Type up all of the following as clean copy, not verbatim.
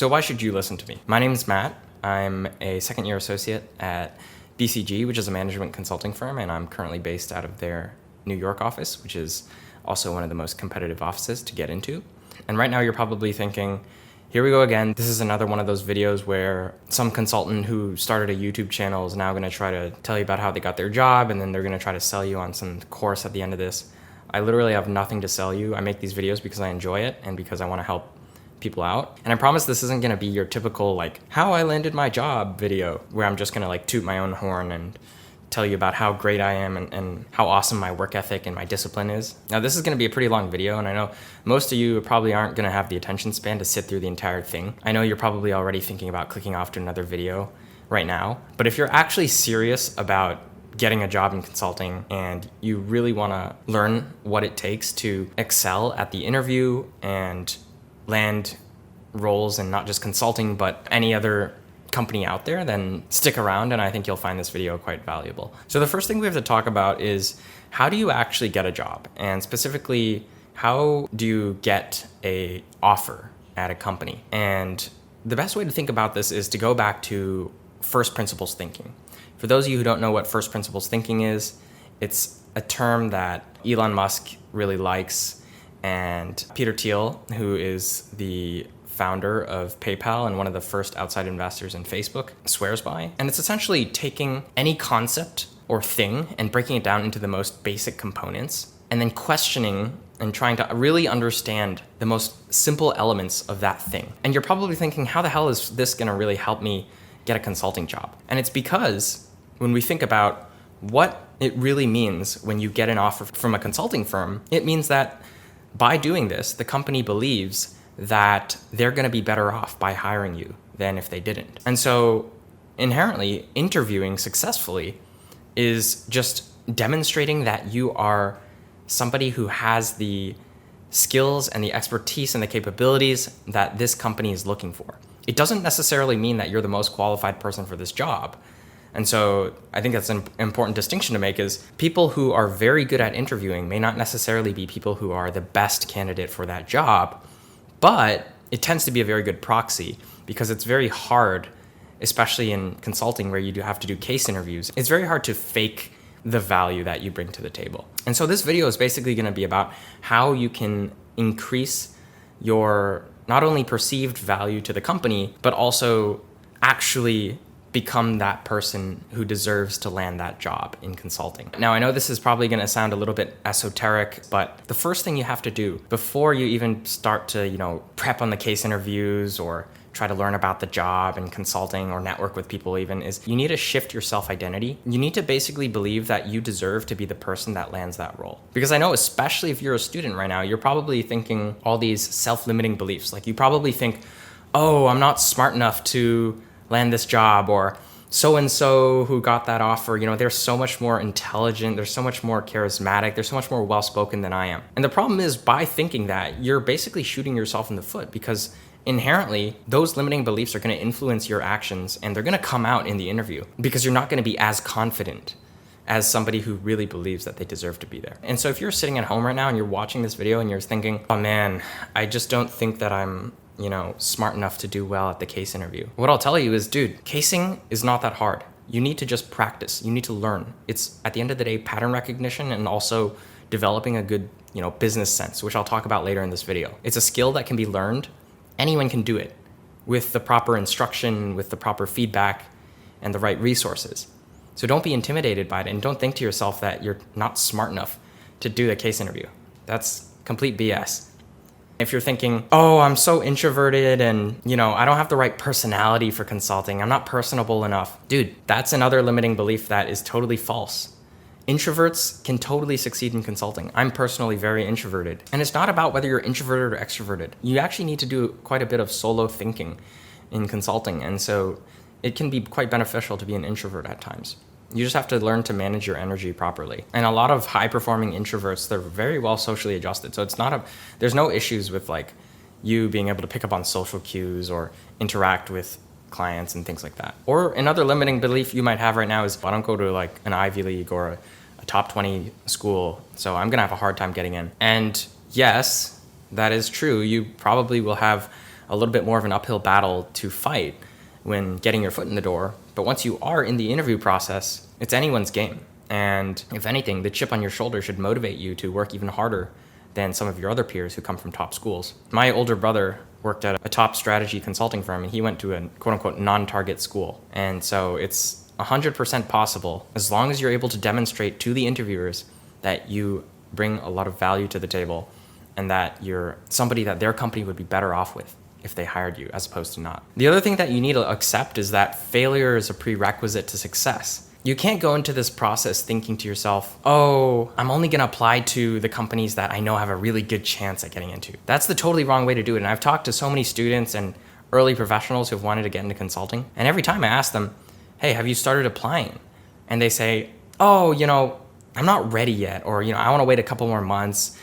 So why should you listen to me? My name is Matt. I'm a second-year associate at BCG, which is a management consulting firm, and I'm currently based out of their New York office, which is also one of the most competitive offices to get into. And right now you're probably thinking, here we go again. This is another one of those videos where some consultant who started a YouTube channel is now going to try to tell you about how they got their job, and then they're going to try to sell you on some course at the end of this. I literally have nothing to sell you. I make these videos because I enjoy it and because I want to help people out. And I promise this isn't going to be your typical how I landed my job video where I'm just going to toot my own horn and tell you about how great I am and how awesome my work ethic and my discipline is. Now this is going to be a pretty long video, and I know most of you probably aren't going to have the attention span to sit through the entire thing. I know you're probably already thinking about clicking off to another video right now, but if you're actually serious about getting a job in consulting and you really want to learn what it takes to excel at the interview and land roles in not just consulting but any other company out there, then stick around and I think you'll find this video quite valuable. So the first thing we have to talk about is, how do you actually get a job? And specifically, how do you get an offer at a company? And the best way to think about this is to go back to first principles thinking. For those of you who don't know what first principles thinking is, it's a term that Elon Musk really likes, and Peter Thiel, who is the founder of PayPal and one of the first outside investors in Facebook, swears by. And it's essentially taking any concept or thing and breaking it down into the most basic components, and then questioning and trying to really understand the most simple elements of that thing. And you're probably thinking, how the hell is this going to really help me get a consulting job? And it's because when we think about what it really means when you get an offer from a consulting firm, it means that by doing this, the company believes that they're going to be better off by hiring you than if they didn't. And so inherently, interviewing successfully is just demonstrating that you are somebody who has the skills and the expertise and the capabilities that this company is looking for. It doesn't necessarily mean that you're the most qualified person for this job. And so I think that's an important distinction to make, is people who are very good at interviewing may not necessarily be people who are the best candidate for that job, but it tends to be a very good proxy because it's very hard, especially in consulting where you do have to do case interviews. It's very hard to fake the value that you bring to the table. And so this video is basically going to be about how you can increase your not only perceived value to the company, but also actually become that person who deserves to land that job in consulting. Now, I know this is probably going to sound a little bit esoteric, but the first thing you have to do before you even start to, prep on the case interviews or try to learn about the job and consulting or network with people even, is you need to shift your self-identity. You need to basically believe that you deserve to be the person that lands that role. Because I know, especially if you're a student right now, you're probably thinking all these self-limiting beliefs. You probably think, oh, I'm not smart enough to land this job, or so-and-so who got that offer, they're so much more intelligent, they're so much more charismatic, they're so much more well-spoken than I am. And the problem is, by thinking that, you're basically shooting yourself in the foot, because inherently, those limiting beliefs are going to influence your actions, and they're going to come out in the interview, because you're not going to be as confident as somebody who really believes that they deserve to be there. And so if you're sitting at home right now and you're watching this video and you're thinking, oh man, I just don't think that I'm smart enough to do well at the case interview. What I'll tell you is, dude, casing is not that hard. You need to just practice. You need to learn. It's, at the end of the day, pattern recognition and also developing a good, business sense, which I'll talk about later in this video. It's a skill that can be learned. Anyone can do it with the proper instruction, with the proper feedback, and the right resources. So don't be intimidated by it, and don't think to yourself that you're not smart enough to do the case interview. That's complete BS. If you're thinking, oh, I'm so introverted and, I don't have the right personality for consulting, I'm not personable enough. Dude, that's another limiting belief that is totally false. Introverts can totally succeed in consulting. I'm personally very introverted. And it's not about whether you're introverted or extroverted. You actually need to do quite a bit of solo thinking in consulting. And so it can be quite beneficial to be an introvert at times. You just have to learn to manage your energy properly. And a lot of high-performing introverts, they're very well socially adjusted. So there's no issues with you being able to pick up on social cues or interact with clients and things like that. Or another limiting belief you might have right now is, I don't go to an Ivy League or a top 20 school, so I'm gonna have a hard time getting in. And yes, that is true. You probably will have a little bit more of an uphill battle to fight when getting your foot in the door. But once you are in the interview process, it's anyone's game. And if anything, the chip on your shoulder should motivate you to work even harder than some of your other peers who come from top schools. My older brother worked at a top strategy consulting firm, and he went to a quote-unquote non-target school. And so it's 100% possible, as long as you're able to demonstrate to the interviewers that you bring a lot of value to the table and that you're somebody that their company would be better off with if they hired you as opposed to not. The other thing that you need to accept is that failure is a prerequisite to success. You can't go into this process thinking to yourself, oh, I'm only gonna apply to the companies that I know have a really good chance at getting into. That's the totally wrong way to do it. And I've talked to so many students and early professionals who've wanted to get into consulting. And every time I ask them, hey, have you started applying? And they say, oh, I'm not ready yet. Or, I wanna wait a couple more months,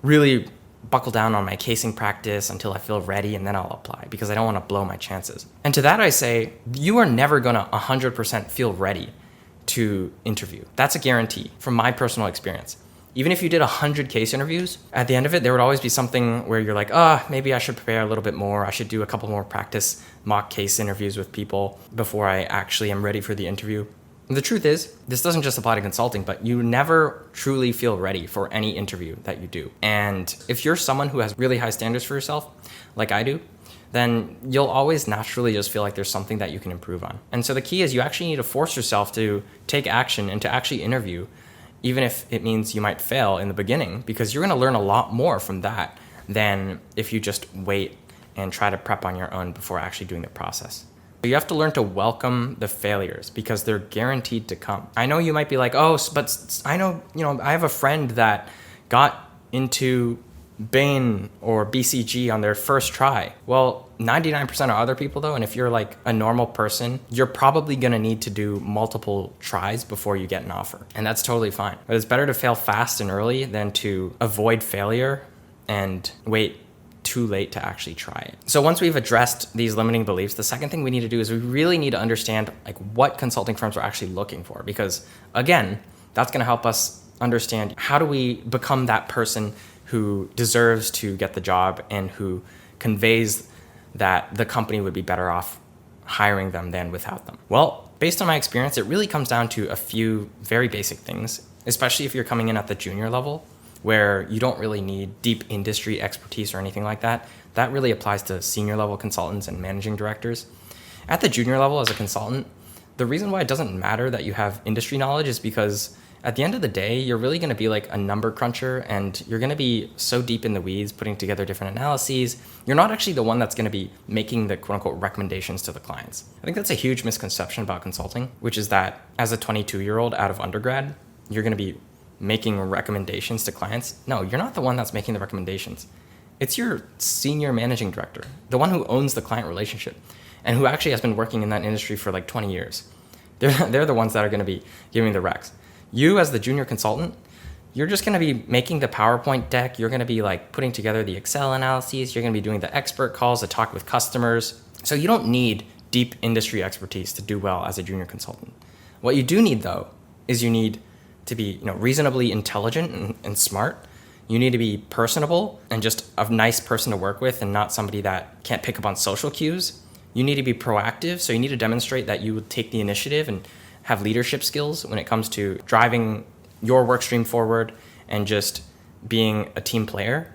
really buckle down on my casing practice until I feel ready, and then I'll apply because I don't wanna blow my chances. And to that I say, you are never gonna 100% feel ready to interview. That's a guarantee from my personal experience. Even if you did 100 case interviews, at the end of it, there would always be something where you're like, maybe I should prepare a little bit more. I should do a couple more practice mock case interviews with people before I actually am ready for the interview. And the truth is, this doesn't just apply to consulting, but you never truly feel ready for any interview that you do. And if you're someone who has really high standards for yourself, like I do, then you'll always naturally just feel like there's something that you can improve on. And so the key is you actually need to force yourself to take action and to actually interview, even if it means you might fail in the beginning, because you're gonna learn a lot more from that than if you just wait and try to prep on your own before actually doing the process. You have to learn to welcome the failures because they're guaranteed to come. I know you might be like, but I know, I have a friend that got into Bain or BCG on their first try. Well, 99% of other people though, and if you're like a normal person, you're probably gonna need to do multiple tries before you get an offer. And that's totally fine. But it's better to fail fast and early than to avoid failure and wait too late to actually try it. So once we've addressed these limiting beliefs, the second thing we need to do is we really need to understand like what consulting firms are actually looking for, because again, that's gonna help us understand how do we become that person who deserves to get the job and who conveys that the company would be better off hiring them than without them. Well, based on my experience, it really comes down to a few very basic things, especially if you're coming in at the junior level where you don't really need deep industry expertise or anything like that. That really applies to senior level consultants and managing directors. At the junior level as a consultant, the reason why it doesn't matter that you have industry knowledge is because at the end of the day, you're really going to be like a number cruncher, and you're going to be so deep in the weeds putting together different analyses. You're not actually the one that's going to be making the quote unquote recommendations to the clients. I think that's a huge misconception about consulting, which is that as a 22-year-old out of undergrad, you're going to be making recommendations to clients. No, you're not the one that's making the recommendations. It's your senior managing director, the one who owns the client relationship and who actually has been working in that industry for like 20 years. They're the ones that are going to be giving the recs. You as the junior consultant, you're just going to be making the PowerPoint deck. You're going to be like putting together the Excel analyses. You're going to be doing the expert calls to talk with customers. So you don't need deep industry expertise to do well as a junior consultant. What you do need though, is you need to be reasonably intelligent and smart. You need to be personable and just a nice person to work with and not somebody that can't pick up on social cues. You need to be proactive. So you need to demonstrate that you would take the initiative and have leadership skills when it comes to driving your work stream forward and just being a team player.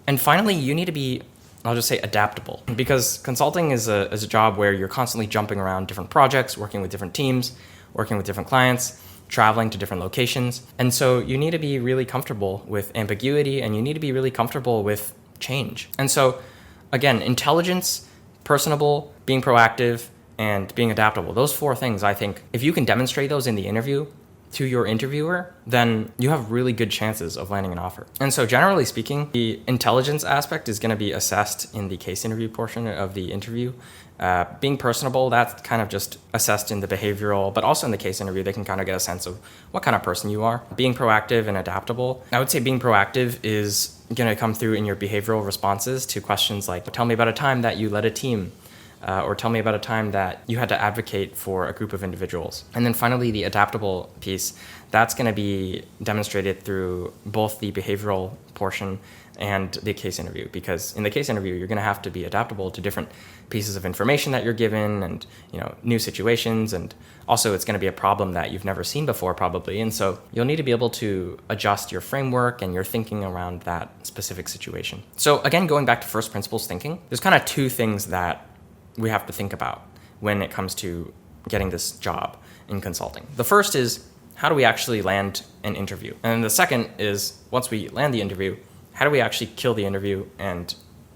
And finally, you need to be, I'll just say, adaptable, because consulting is a job where you're constantly jumping around different projects, working with different teams, working with different clients, traveling to different locations. And so you need to be really comfortable with ambiguity, and you need to be really comfortable with change. And so again, intelligence, personable, being proactive, and being adaptable. Those four things, I think, if you can demonstrate those in the interview to your interviewer, then you have really good chances of landing an offer. And so generally speaking, the intelligence aspect is going to be assessed in the case interview portion of the interview. Being personable, that's kind of just assessed in the behavioral, but also in the case interview, they can kind of get a sense of what kind of person you are. Being proactive and adaptable, I would say being proactive is going to come through in your behavioral responses to questions like, tell me about a time that you led a team. Or tell me about a time that you had to advocate for a group of individuals. And then finally, the adaptable piece, that's going to be demonstrated through both the behavioral portion and the case interview, because in the case interview, you're going to have to be adaptable to different pieces of information that you're given and, new situations. And also it's going to be a problem that you've never seen before probably. And so you'll need to be able to adjust your framework and your thinking around that specific situation. So again, going back to first principles thinking, there's kind of two things that we have to think about when it comes to getting this job in consulting. The first is, how do we actually land an interview? And the second is, once we land the interview, how do we actually kill the interview and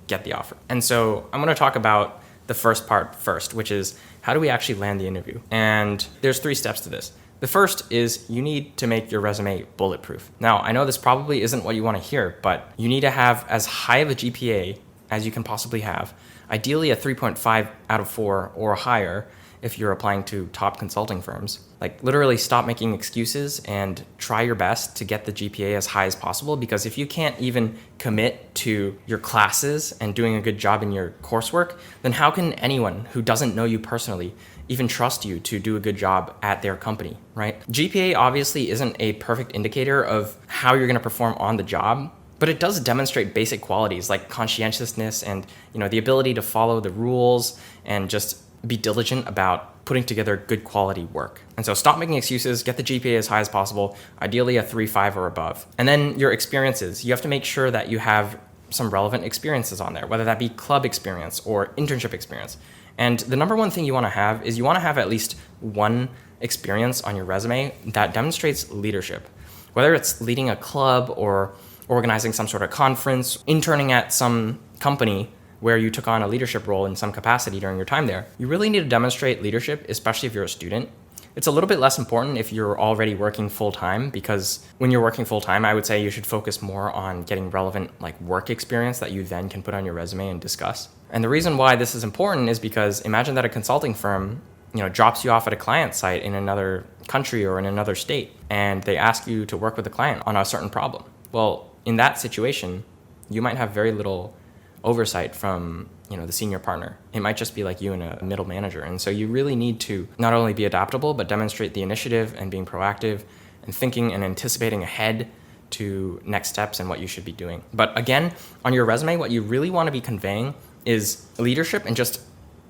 get the offer? And so I'm going to talk about the first part first, which is, how do we actually land the interview? And there's 3 steps to this. The first is, you need to make your resume bulletproof. Now, I know this probably isn't what you want to hear, but you need to have as high of a GPA as you can possibly have, ideally a 3.5 out of 4 or higher if you're applying to top consulting firms. Like, literally stop making excuses and try your best to get the GPA as high as possible, because if you can't even commit to your classes and doing a good job in your coursework, then how can anyone who doesn't know you personally even trust you to do a good job at their company, right? GPA obviously isn't a perfect indicator of how you're going to perform on the job, but it does demonstrate basic qualities like conscientiousness and, the ability to follow the rules and just be diligent about putting together good quality work. And so stop making excuses, get the GPA as high as possible, ideally a 3.5 or above. And then your experiences, you have to make sure that you have some relevant experiences on there, whether that be club experience or internship experience. And the number one thing you want to have is, you want to have at least one experience on your resume that demonstrates leadership, whether it's leading a club or organizing some sort of conference, interning at some company where you took on a leadership role in some capacity during your time there. You really need to demonstrate leadership, especially if you're a student. It's a little bit less important if you're already working full-time, because when you're working full-time, I would say you should focus more on getting relevant work experience that you then can put on your resume and discuss. And the reason why this is important is because imagine that a consulting firm drops you off at a client site in another country or in another state, and they ask you to work with the client on a certain problem. Well, in that situation, you might have very little oversight from the senior partner. It might just be like you and a middle manager. And so you really need to not only be adaptable, but demonstrate the initiative and being proactive and thinking and anticipating ahead to next steps and what you should be doing. But again, on your resume, what you really want to be conveying is leadership and just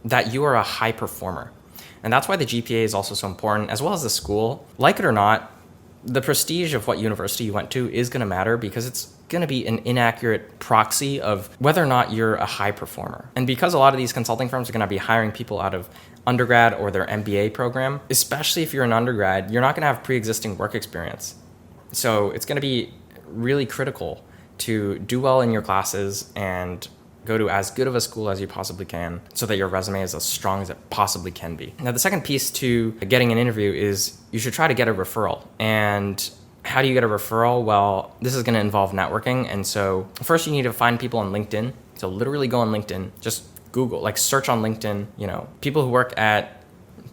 that you are a high performer. And that's why the GPA is also so important, as well as the school. Like it or not, the prestige of what university you went to is going to matter, because it's going to be an inaccurate proxy of whether or not you're a high performer. And because a lot of these consulting firms are going to be hiring people out of undergrad or their MBA program, especially if you're an undergrad, you're not going to have pre-existing work experience. So it's going to be really critical to do well in your classes and go to as good of a school as you possibly can so that your resume is as strong as it possibly can be. Now, the second piece to getting an interview is you should try to get a referral. And how do you get a referral? Well, this is going to involve networking. And so first you need to find people on LinkedIn. So literally go on LinkedIn, just Google, search on LinkedIn, people who work at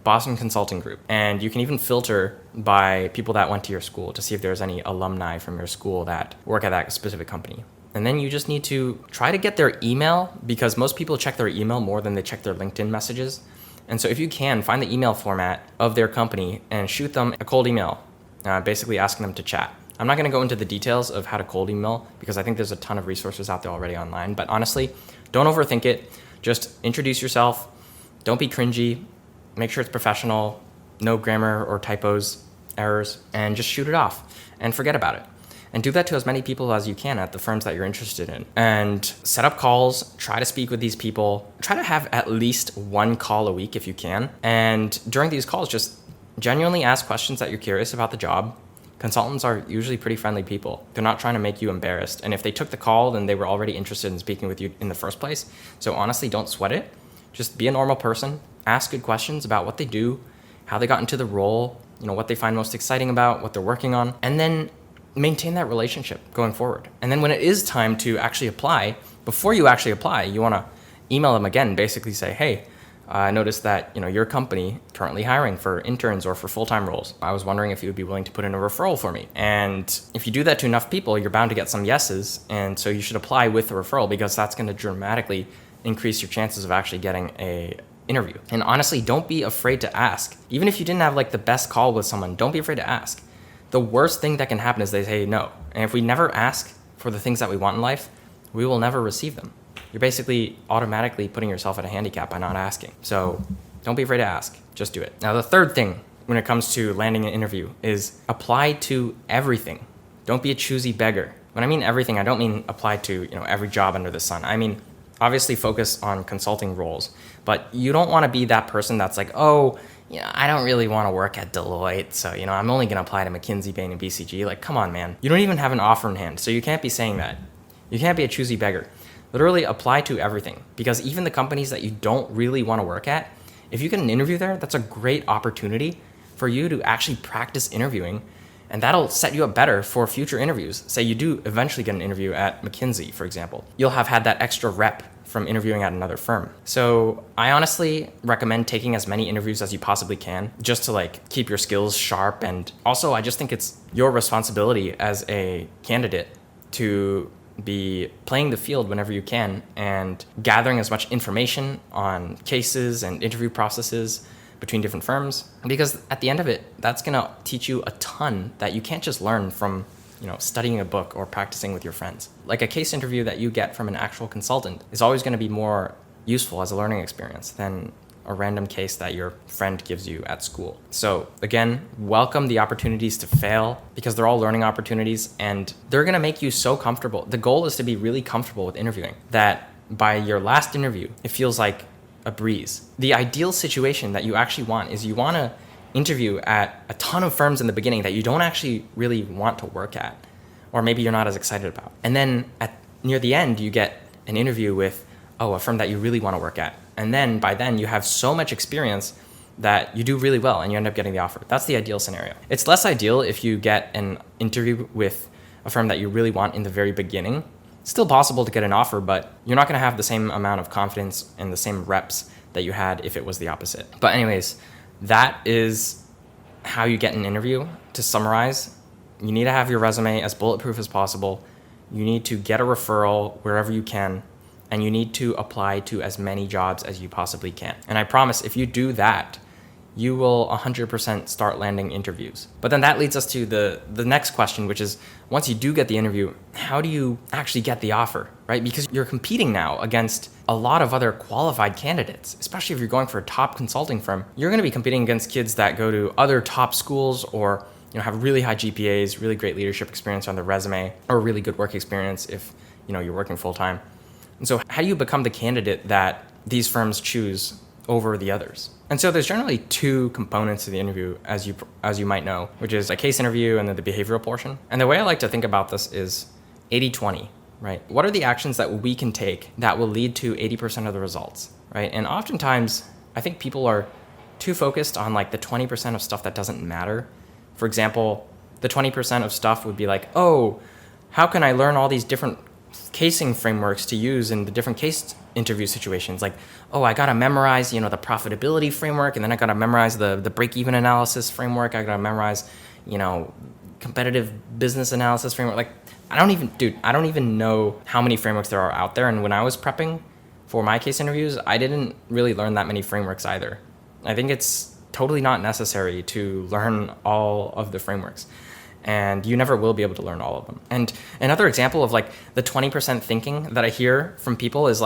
Boston Consulting Group. And you can even filter by people that went to your school to see if there's any alumni from your school that work at that specific company. And then you just need to try to get their email, because most people check their email more than they check their LinkedIn messages. And so if you can, find the email format of their company and shoot them a cold email, basically asking them to chat. I'm not going to go into the details of how to cold email, because I think there's a ton of resources out there already online. But honestly, don't overthink it. Just introduce yourself. Don't be cringy. Make sure it's professional. No grammar or typos, errors, and just shoot it off and forget about it. And do that to as many people as you can at the firms that you're interested in. And set up calls, try to speak with these people. Try to have at least one call a week if you can. And during these calls, just genuinely ask questions that you're curious about the job. Consultants are usually pretty friendly people. They're not trying to make you embarrassed. And if they took the call, then they were already interested in speaking with you in the first place. So honestly, don't sweat it. Just be a normal person. Ask good questions about what they do, how they got into the role, what they find most exciting about, what they're working on. And then maintain that relationship going forward. And then when it is time to actually apply, before you actually apply, you want to email them again, basically say, hey, I noticed that your company currently hiring for interns or for full-time roles. I was wondering if you would be willing to put in a referral for me. And if you do that to enough people, you're bound to get some yeses. And so you should apply with a referral, because that's going to dramatically increase your chances of actually getting a interview. And honestly, don't be afraid to ask. Even if you didn't have the best call with someone, don't be afraid to ask. The worst thing that can happen is they say no. And if we never ask for the things that we want in life, we will never receive them. You're basically automatically putting yourself at a handicap by not asking. So don't be afraid to ask, just do it. Now, the third thing when it comes to landing an interview is apply to everything. Don't be a choosy beggar. When I mean everything, I don't mean apply to, every job under the sun. I mean, obviously focus on consulting roles, but you don't want to be that person that's like, oh, I don't really want to work at Deloitte, so, I'm only going to apply to McKinsey, Bain, and BCG. Like, come on, man. You don't even have an offer in hand, so you can't be saying that. You can't be a choosy beggar. Literally apply to everything, because even the companies that you don't really want to work at, if you get an interview there, that's a great opportunity for you to actually practice interviewing, and that'll set you up better for future interviews. Say you do eventually get an interview at McKinsey, for example. You'll have had that extra rep from interviewing at another firm. So I honestly recommend taking as many interviews as you possibly can, just to keep your skills sharp. And also, I just think it's your responsibility as a candidate to be playing the field whenever you can and gathering as much information on cases and interview processes between different firms, because at the end of it, that's going to teach you a ton that you can't just learn from studying a book or practicing with your friends. Like a case interview that you get from an actual consultant is always going to be more useful as a learning experience than a random case that your friend gives you at school. So again, welcome the opportunities to fail, because they're all learning opportunities and they're going to make you so comfortable. The goal is to be really comfortable with interviewing that by your last interview, it feels like a breeze. The ideal situation that you actually want is you want to interview at a ton of firms in the beginning that you don't actually really want to work at, or maybe you're not as excited about. And then near the end, you get an interview with, a firm that you really want to work at. And then by then you have so much experience that you do really well and you end up getting the offer. That's the ideal scenario. It's less ideal if you get an interview with a firm that you really want in the very beginning. It's still possible to get an offer, but you're not going to have the same amount of confidence and the same reps that you had if it was the opposite. But anyways, that is how you get an interview. To summarize, you need to have your resume as bulletproof as possible. You need to get a referral wherever you can, and you need to apply to as many jobs as you possibly can. And I promise, if you do that, you will 100% start landing interviews. But then that leads us to the next question, which is, once you do get the interview, how do you actually get the offer, right? Because you're competing now against a lot of other qualified candidates, especially if you're going for a top consulting firm. You're going to be competing against kids that go to other top schools or have really high GPAs, really great leadership experience on their resume, or really good work experience if you're working full time. And so how do you become the candidate that these firms choose over the others? And so there's generally two components to the interview, as you might know, which is a case interview and then the behavioral portion. And the way I like to think about this is 80-20, right? What are the actions that we can take that will lead to 80% of the results, right? And oftentimes, I think people are too focused on the 20% of stuff that doesn't matter. For example, the 20% of stuff would be how can I learn all these different casing frameworks to use in the different case interview situations? I got to memorize, the profitability framework, and then I got to memorize the break-even analysis framework. I got to memorize, competitive business analysis framework. I don't even know how many frameworks there are out there. And when I was prepping for my case interviews, I didn't really learn that many frameworks either. I think it's totally not necessary to learn all of the frameworks. And you never will be able to learn all of them. And another example of the 20% thinking that I hear from people is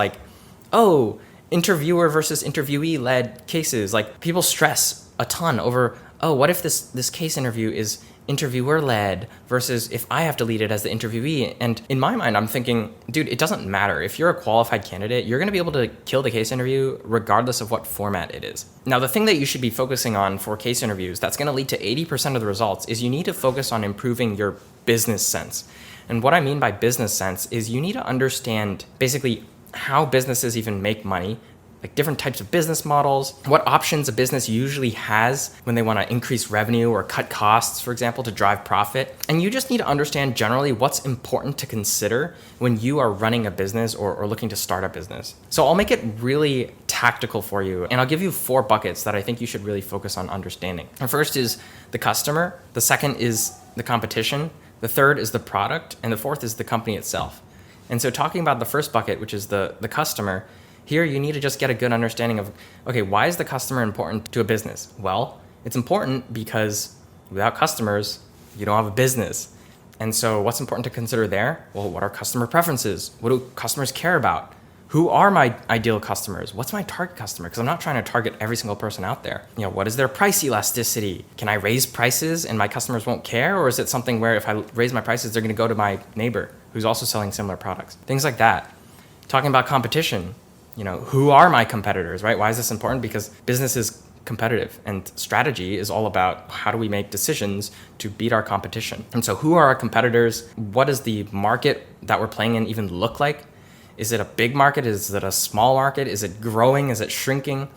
interviewer versus interviewee led cases. People stress a ton over, what if this case interview is interviewer led versus if I have to lead it as the interviewee? And in my mind, I'm thinking, dude, it doesn't matter. If you're a qualified candidate, you're going to be able to kill the case interview regardless of what format it is. Now, the thing that you should be focusing on for case interviews that's going to lead to 80% of the results is you need to focus on improving your business sense. And what I mean by business sense is you need to understand basically how businesses even make money, different types of business models, what options a business usually has when they want to increase revenue or cut costs, for example, to drive profit. And you just need to understand generally what's important to consider when you are running a business or looking to start a business. So I'll make it really tactical for you, and I'll give you 4 buckets that I think you should really focus on understanding. The first is the customer, the second is the competition, the third is the product, and the fourth is the company itself. And so talking about the first bucket, which is the customer, here you need to just get a good understanding of, okay, why is the customer important to a business? Well, it's important because without customers, you don't have a business. And so what's important to consider there? Well, what are customer preferences? What do customers care about? Who are my ideal customers? What's my target customer? Because I'm not trying to target every single person out there. What is their price elasticity? Can I raise prices and my customers won't care? Or is it something where if I raise my prices, they're going to go to my neighbor who's also selling similar products? Things like that. Talking about competition, who are my competitors, right? Why is this important? Because business is competitive and strategy is all about how do we make decisions to beat our competition. And so who are our competitors? What does the market that we're playing in even look like? Is it a big market? Is it a small market? Is it growing? Is it shrinking?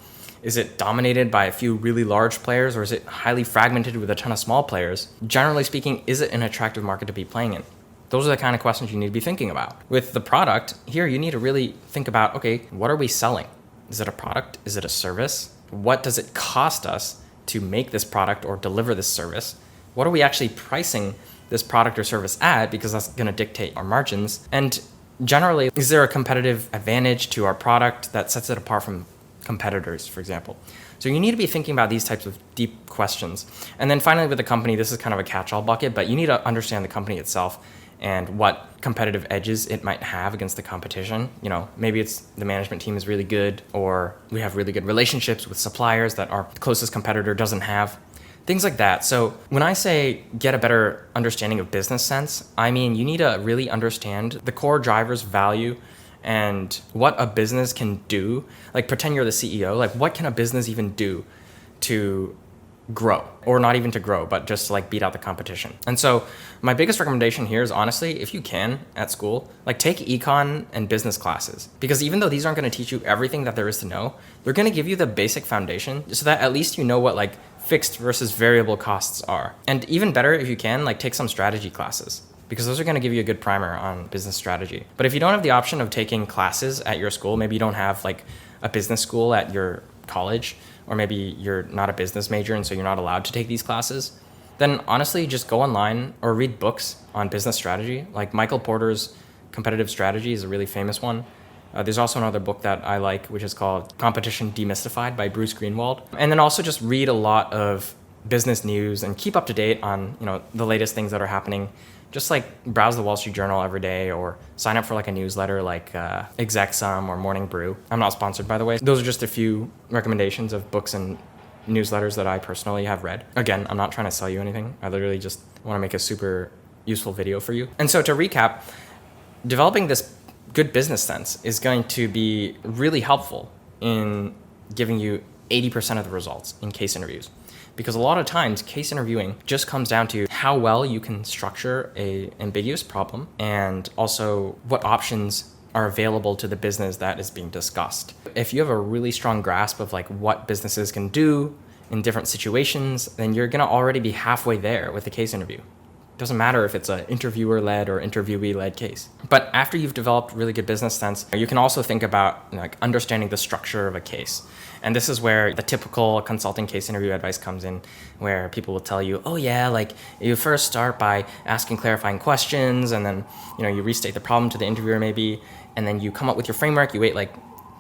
Is it dominated by a few really large players, or is it highly fragmented with a ton of small players? Generally speaking, is it an attractive market to be playing in? Those are the kind of questions you need to be thinking about. With the product, here you need to really think about, okay, what are we selling? Is it a product? Is it a service? What does it cost us to make this product or deliver this service? What are we actually pricing this product or service at? Because that's going to dictate our margins. And generally, is there a competitive advantage to our product that sets it apart from competitors, for example? So you need to be thinking about these types of deep questions. And then finally, with the company, this is kind of a catch-all bucket, but you need to understand the company itself and what competitive edges it might have against the competition. Maybe it's the management team is really good, or we have really good relationships with suppliers that our closest competitor doesn't have. Things like that. So when I say get a better understanding of business sense, I mean you need to really understand the core drivers, value, and what a business can do. Like pretend you're the CEO. Like what can a business even do to grow, or not even to grow, but just to beat out the competition? And so my biggest recommendation here is honestly, if you can at school, take econ and business classes, because even though these aren't going to teach you everything that there is to know, they're going to give you the basic foundation so that at least you know what fixed versus variable costs are. And even better, if you can, take some strategy classes, because those are going to give you a good primer on business strategy. But if you don't have the option of taking classes at your school, maybe you don't have a business school at your college, or maybe you're not a business major and so you're not allowed to take these classes, then honestly just go online or read books on business strategy. Like Michael Porter's Competitive Strategy is a really famous one. There's also another book that I like, which is called Competition Demystified by Bruce Greenwald. And then also just read a lot of business news and keep up to date on the latest things that are happening. Just browse the Wall Street Journal every day, or sign up for a newsletter like ExecSum or Morning Brew. I'm not sponsored, by the way. Those are just a few recommendations of books and newsletters that I personally have read. Again, I'm not trying to sell you anything. I literally just want to make a super useful video for you. And so to recap, developing this good business sense is going to be really helpful in giving you 80% of the results in case interviews. Because a lot of times case interviewing just comes down to how well you can structure a ambiguous problem, and also what options are available to the business that is being discussed. If you have a really strong grasp of what businesses can do in different situations, then you're gonna already be halfway there with the case interview. Doesn't matter if it's an interviewer-led or interviewee-led case. But after you've developed really good business sense, you can also think about understanding the structure of a case. And this is where the typical consulting case interview advice comes in, where people will tell you, oh yeah, you first start by asking clarifying questions, and then you restate the problem to the interviewer maybe, and then you come up with your framework. You wait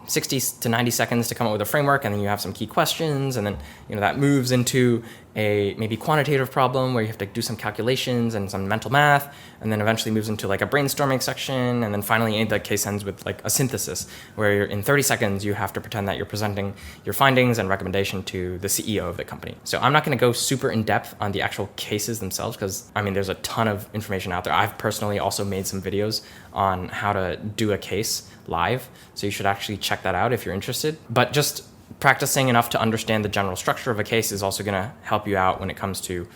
60 to 90 seconds to come up with a framework, and then you have some key questions, and then that moves into a maybe quantitative problem where you have to do some calculations and some mental math, and then eventually moves into a brainstorming section, and then finally the case ends with a synthesis where in 30 seconds you have to pretend that you're presenting your findings and recommendation to the CEO of the company. So I'm not going to go super in depth on the actual cases themselves, because there's a ton of information out there. I've personally also made some videos on how to do a case live, so you should actually check that out if you're interested. But just practicing enough to understand the general structure of a case is also going to help you out when it comes to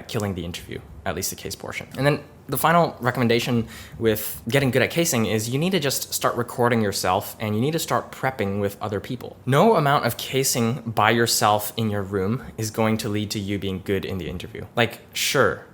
killing the interview, at least the case portion. And then the final recommendation with getting good at casing is you need to just start recording yourself, and you need to start prepping with other people. No amount of casing by yourself in your room is going to lead to you being good in the interview. Sure,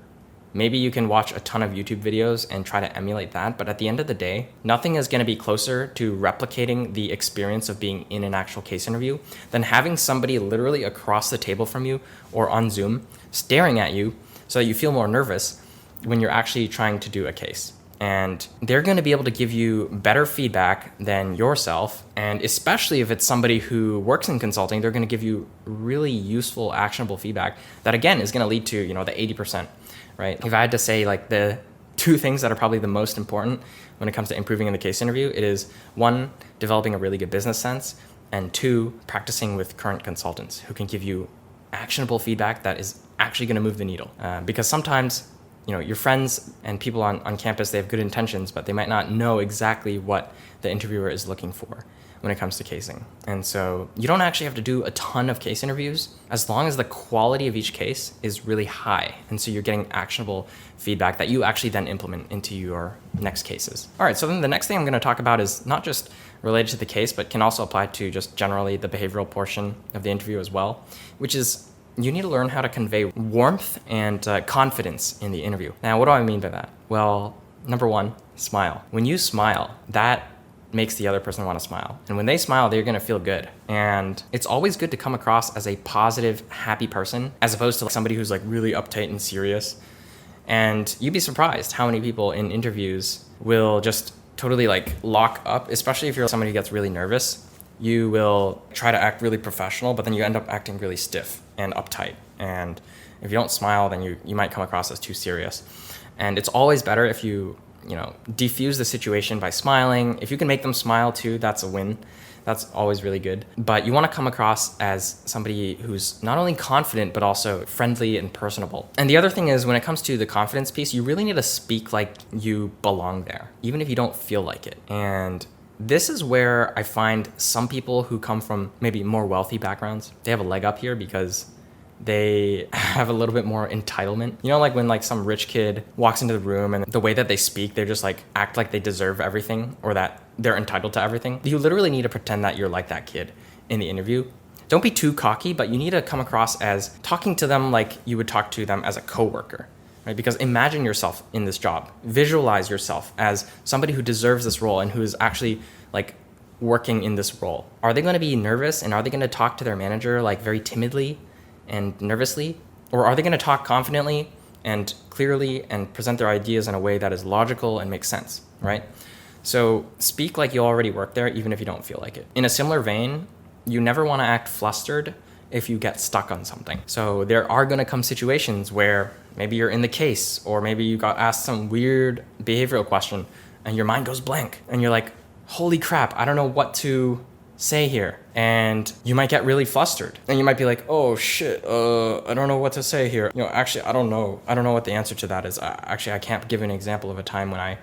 maybe you can watch a ton of YouTube videos and try to emulate that, but at the end of the day, nothing is going to be closer to replicating the experience of being in an actual case interview than having somebody literally across the table from you or on Zoom staring at you so that you feel more nervous when you're actually trying to do a case. And they're going to be able to give you better feedback than yourself. And especially if it's somebody who works in consulting, they're going to give you really useful, actionable feedback that, again, is going to lead to, the 80%. Right? If I had to say the two things that are probably the most important when it comes to improving in the case interview. It is one, developing a really good business sense, and two, practicing with current consultants who can give you actionable feedback that is actually going to move the needle. Because sometimes, your friends and people on campus, they have good intentions, but they might not know exactly what the interviewer is looking for when it comes to casing. And so you don't actually have to do a ton of case interviews as long as the quality of each case is really high. And so you're getting actionable feedback that you actually then implement into your next cases. All right, so then the next thing I'm going to talk about is not just related to the case, but can also apply to just generally the behavioral portion of the interview as well, which is you need to learn how to convey warmth and confidence in the interview. Now, what do I mean by that? Well, number one, smile. When you smile, that makes the other person want to smile. And when they smile, they're going to feel good. And it's always good to come across as a positive, happy person, as opposed to somebody who's really uptight and serious. And you'd be surprised how many people in interviews will just totally lock up, especially if you're somebody who gets really nervous. You will try to act really professional, but then you end up acting really stiff and uptight. And if you don't smile, then you might come across as too serious. And it's always better if you diffuse the situation by smiling. If you can make them smile too, that's a win. That's always really good. But you want to come across as somebody who's not only confident, but also friendly and personable. And the other thing is, when it comes to the confidence piece, you really need to speak like you belong there, even if you don't feel like it. And this is where I find some people who come from maybe more wealthy backgrounds, they have a leg up here because they have a little bit more entitlement. When some rich kid walks into the room and the way that they speak, they just act like they deserve everything or that they're entitled to everything. You literally need to pretend that you're like that kid in the interview. Don't be too cocky, but you need to come across as talking to them like you would talk to them as a coworker. Right? Because imagine yourself in this job. Visualize yourself as somebody who deserves this role and who is actually working in this role. Are they going to be nervous and are they going to talk to their manager very timidly and nervously? Or are they going to talk confidently and clearly and present their ideas in a way that is logical and makes sense, right? So speak like you already work there, even if you don't feel like it. In a similar vein, you never want to act flustered if you get stuck on something. So there are going to come situations where maybe you're in the case, or maybe you got asked some weird behavioral question and your mind goes blank and you're like, holy crap, I don't know what to say here. And you might get really flustered and you might be like, oh shit, I don't know what to say here. Actually, I don't know what the answer to that is. I can't give an example of a time when I,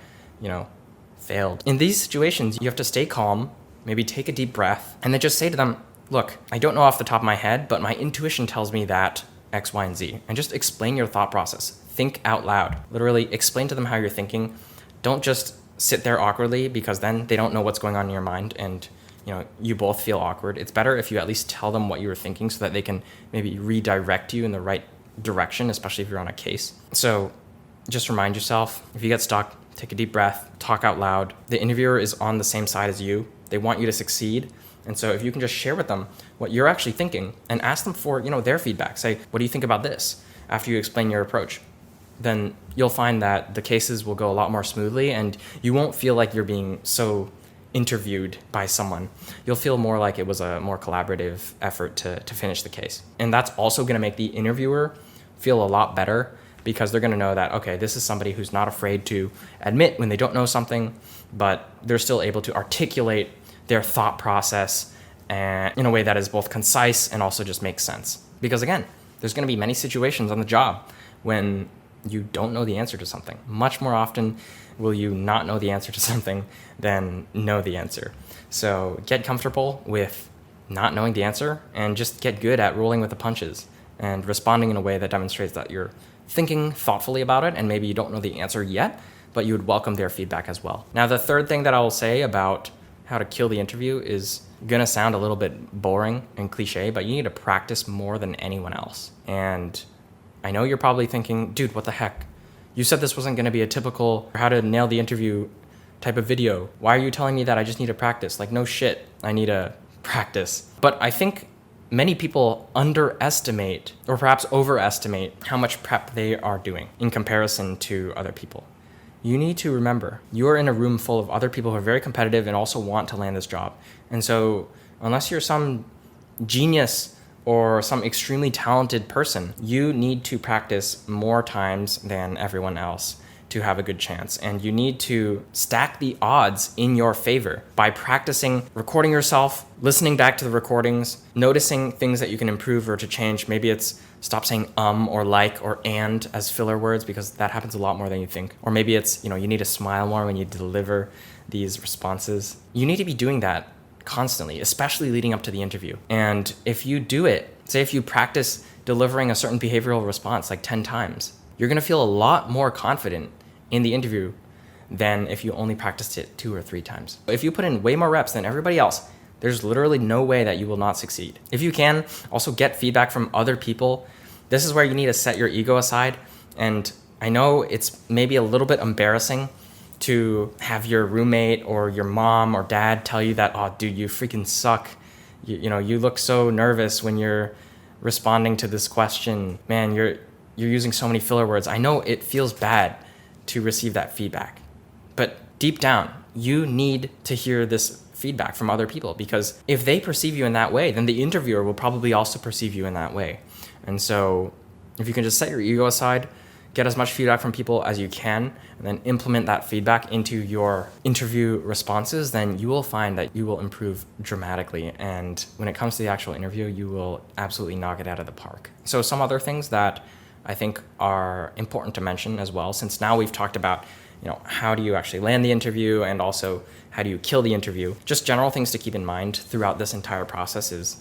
failed. In these situations, you have to stay calm, maybe take a deep breath, and then just say to them, look, I don't know off the top of my head, but my intuition tells me that X, Y, and Z. And just explain your thought process. Think out loud. Literally explain to them how you're thinking. Don't just sit there awkwardly, because then they don't know what's going on in your mind and you both feel awkward. It's better if you at least tell them what you were thinking so that they can maybe redirect you in the right direction, especially if you're on a case. So just remind yourself, if you get stuck, take a deep breath, talk out loud. The interviewer is on the same side as you. They want you to succeed. And so if you can just share with them what you're actually thinking and ask them for, their feedback. Say, what do you think about this? After you explain your approach, then you'll find that the cases will go a lot more smoothly and you won't feel like you're being so interviewed by someone. You'll feel more like it was a more collaborative effort to finish the case. And that's also going to make the interviewer feel a lot better, because they're going to know that, okay, this is somebody who's not afraid to admit when they don't know something, but they're still able to articulate their thought process and in a way that is both concise and also just makes sense. Because again, there's going to be many situations on the job when you don't know the answer to something. Much more often will you not know the answer to something than know the answer. So get comfortable with not knowing the answer and just get good at rolling with the punches and responding in a way that demonstrates that you're thinking thoughtfully about it, and maybe you don't know the answer yet, but you would welcome their feedback as well. Now, the third thing that I will say about how to kill the interview is gonna sound a little bit boring and cliche, but you need to practice more than anyone else. And I know you're probably thinking, dude, what the heck? You said this wasn't gonna be a typical how to nail the interview type of video. Why are you telling me that I just need to practice? No shit, I need to practice. But I think many people underestimate or perhaps overestimate how much prep they are doing in comparison to other people. You need to remember, you are in a room full of other people who are very competitive and also want to land this job. And so unless you're some genius or some extremely talented person, you need to practice more times than everyone else to have a good chance. And you need to stack the odds in your favor by practicing recording yourself, listening back to the recordings, noticing things that you can improve or to change. Maybe it's stop saying or like or and as filler words, because that happens a lot more than you think. Or maybe it's, you need to smile more when you deliver these responses. You need to be doing that constantly, especially leading up to the interview. And if you do it, say if you practice delivering a certain behavioral response like 10 times, you're going to feel a lot more confident in the interview than if you only practiced it 2 or 3 times. If you put in way more reps than everybody else, there's literally no way that you will not succeed. If you can, also get feedback from other people. This is where you need to set your ego aside. And I know it's maybe a little bit embarrassing to have your roommate or your mom or dad tell you that, oh, dude, you freaking suck. You look so nervous when you're responding to this question. Man, you're using so many filler words. I know it feels bad to receive that feedback, but deep down, you need to hear this feedback from other people, because if they perceive you in that way, then the interviewer will probably also perceive you in that way. And so if you can just set your ego aside, get as much feedback from people as you can, and then implement that feedback into your interview responses, then you will find that you will improve dramatically. And when it comes to the actual interview, you will absolutely knock it out of the park. So some other things that I think are important to mention as well, since now we've talked about, how do you actually land the interview, and also how do you kill the interview? Just general things to keep in mind throughout this entire process is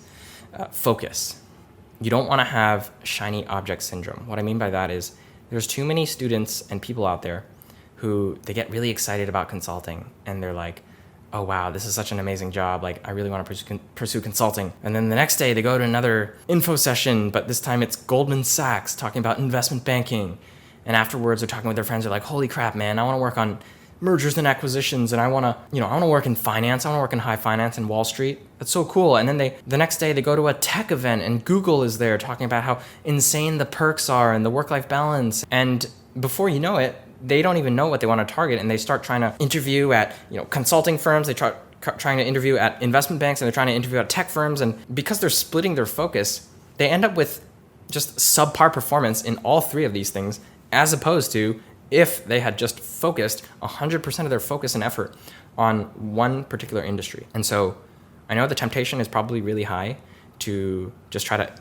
focus. You don't want to have shiny object syndrome. What I mean by that is there's too many students and people out there who they get really excited about consulting, and they're like, oh wow, this is such an amazing job. Like, I really want to pursue consulting. And then the next day they go to another info session, but this time it's Goldman Sachs talking about investment banking. And afterwards they're talking with their friends. They're like, holy crap, man, I want to work on mergers and acquisitions, and I want to work in finance. I want to work in high finance and Wall Street. That's so cool. And then the next day they go to a tech event, and Google is there talking about how insane the perks are and the work-life balance. And before you know it, they don't even know what they want to target, and they start trying to interview at consulting firms. They trying to interview at investment banks, and they're trying to interview at tech firms. And because they're splitting their focus, they end up with just subpar performance in all 3 of these things, as opposed to if they had just focused 100% of their focus and effort on one particular industry. And so I know the temptation is probably really high to just try to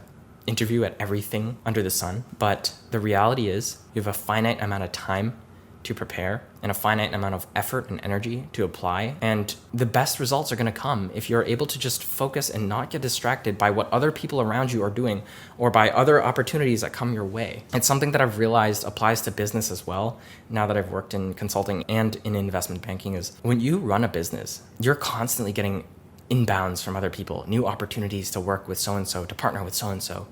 interview at everything under the sun, but the reality is you have a finite amount of time to prepare and a finite amount of effort and energy to apply. And the best results are going to come if you're able to just focus and not get distracted by what other people around you are doing or by other opportunities that come your way. It's something that I've realized applies to business as well, now that I've worked in consulting and in investment banking, is when you run a business, you're constantly getting inbounds from other people, new opportunities to work with so-and-so, to partner with so-and-so,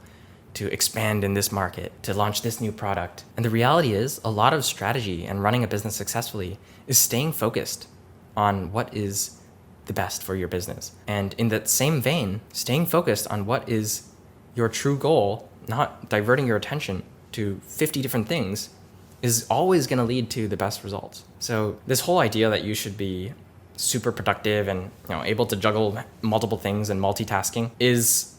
to expand in this market, to launch this new product. And the reality is a lot of strategy and running a business successfully is staying focused on what is the best for your business. And in that same vein, staying focused on what is your true goal, not diverting your attention to 50 different things, is always going to lead to the best results. So this whole idea that you should be super productive and able to juggle multiple things and multitasking is,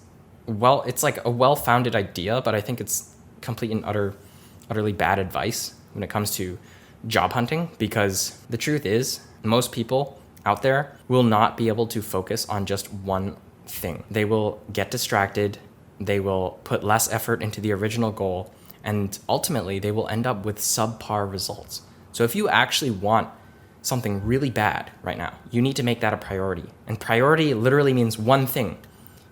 well, it's like a well-founded idea, but I think it's complete and utterly bad advice when it comes to job hunting, because the truth is most people out there will not be able to focus on just one thing. They will get distracted, they will put less effort into the original goal, and ultimately they will end up with subpar results. So if you actually want something really bad right now, you need to make that a priority. And priority literally means one thing.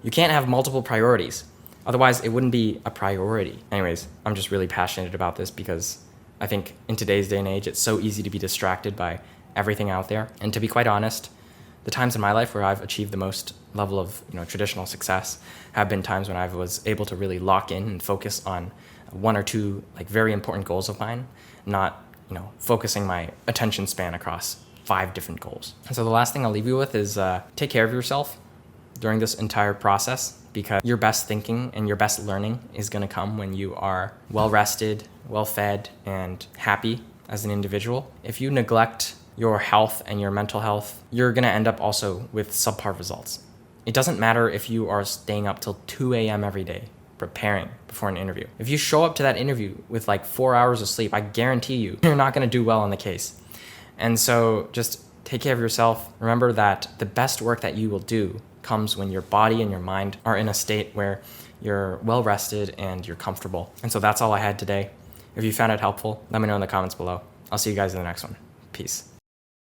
You can't have multiple priorities. Otherwise, it wouldn't be a priority. Anyways, I'm just really passionate about this because I think in today's day and age, it's so easy to be distracted by everything out there. And to be quite honest, the times in my life where I've achieved the most level of traditional success have been times when I was able to really lock in and focus on 1 or 2 very important goals of mine, not focusing my attention span across 5 different goals. And so the last thing I'll leave you with is take care of yourself during this entire process, because your best thinking and your best learning is going to come when you are well rested, well fed, and happy as an individual. If you neglect your health and your mental health, you're going to end up also with subpar results. It doesn't matter if you are staying up till 2 a.m. every day, preparing before an interview. If you show up to that interview with like 4 hours of sleep, I guarantee you're not going to do well on the case. And so just take care of yourself. Remember that the best work that you will do comes when your body and your mind are in a state where you're well rested and you're comfortable. And so that's all I had today. If you found it helpful, let me know in the comments below. I'll see you guys in the next one. Peace.